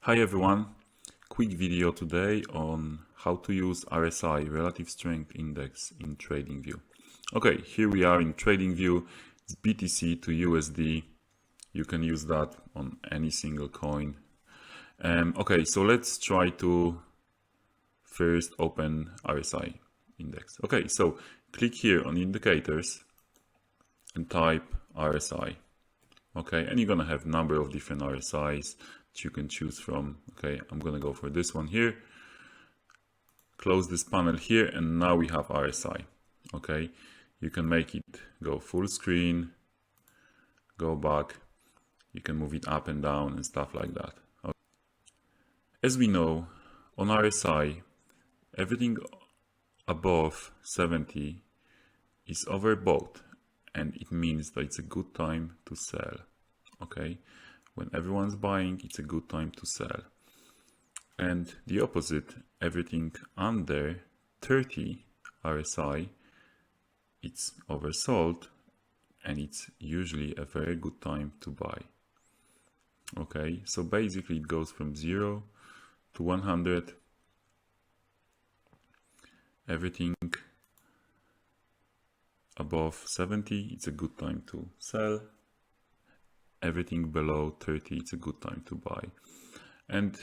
Hi everyone, quick video today on how to use RSI, Relative Strength Index, in Tradingview. Okay, here we are in Tradingview. It's BTC to USD. You can use that on any single coin. Okay, so let's try to first open RSI index. Okay, so click here on indicators and type RSI. Okay, and you're gonna have a number of different RSIs that you can choose from. Okay, I'm gonna go for this one here. Close this panel here, and now we have RSI. Okay, you can make it go full screen, go back, you can move it up and down and stuff like that. Okay. As we know, on RSI, everything above 70 is overbought, and it means that it's a good time to sell. Okay, when everyone's buying, it's a good time to sell. And the opposite, everything under 30 RSI, it's oversold, and it's usually a very good time to buy. Okay, so basically it goes from 0 to 100. Everything above 70, it's a good time to sell. Everything below 30, it's a good time to buy. And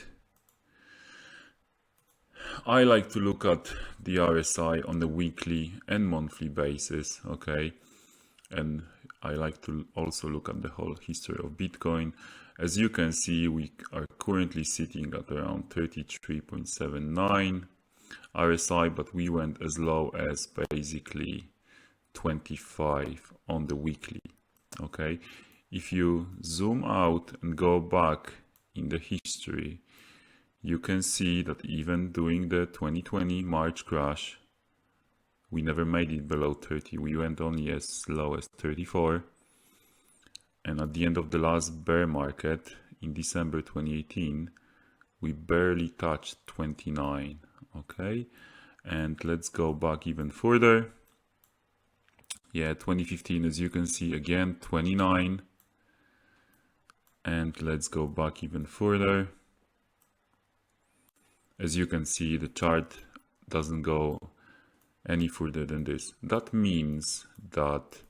I like to look at the RSI on the weekly and monthly basis, okay? And I like to also look at the whole history of Bitcoin. As you can see, we are currently sitting at around 33.79 RSI, but we went as low as basically 25 on the weekly. Okay, if you zoom out and go back in the history, you can see that even during the 2020 March crash, we never made it below 30. We went only as low as 34. And at the end of the last bear market in December 2018, we barely touched 29. Okay, and let's go back even further. Yeah, 2015, as you can see, again 29. And let's go back even further. As you can see, the chart doesn't go any further than this. That means that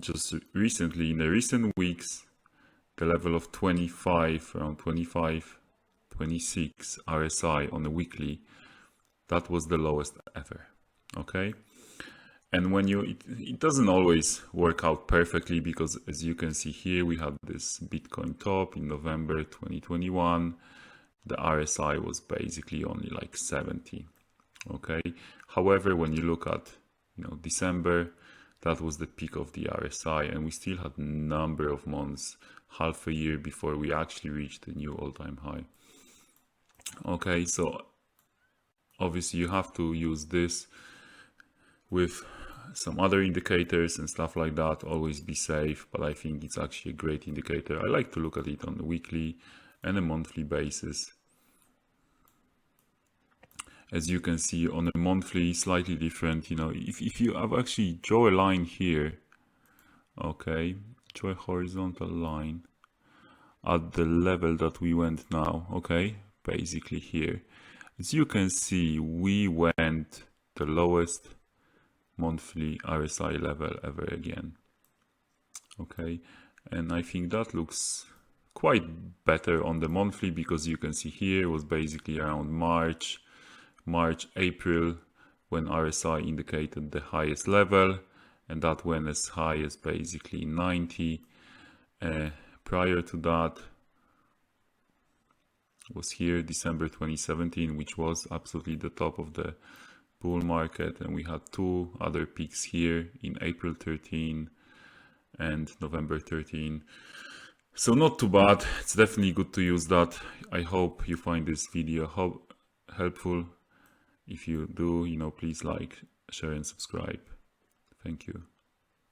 just recently, in the recent weeks, the level of 25, around 25, 26 RSI on the weekly, that was the lowest ever. Okay, and when it doesn't always work out perfectly, because as you can see here, we had this Bitcoin top in November 2021. The RSI was basically only like 70. Okay, however, when you look at December, that was the peak of the RSI, and we still had a number of months, half a year, before we actually reached a new all-time high. Okay, so obviously you have to use this with some other indicators and stuff like that. Always be safe, but I think it's actually a great indicator. I like to look at it on a weekly and a monthly basis. As you can see, on a monthly, slightly different. If you have actually draw a line here, okay, draw a horizontal line at the level that we went now, okay, basically here. As you can see, we went the lowest monthly RSI level ever again. Okay, and I think that looks quite better on the monthly, because you can see here was basically around March, April, when RSI indicated the highest level, and that went as high as basically 90. Prior to that was here December 2017, which was absolutely the top of the bull market, and we had two other peaks here in April 13 and November 13. So not too bad. It's definitely good to use that. I hope you find this video helpful. If you do, please like, share and subscribe. Thank you.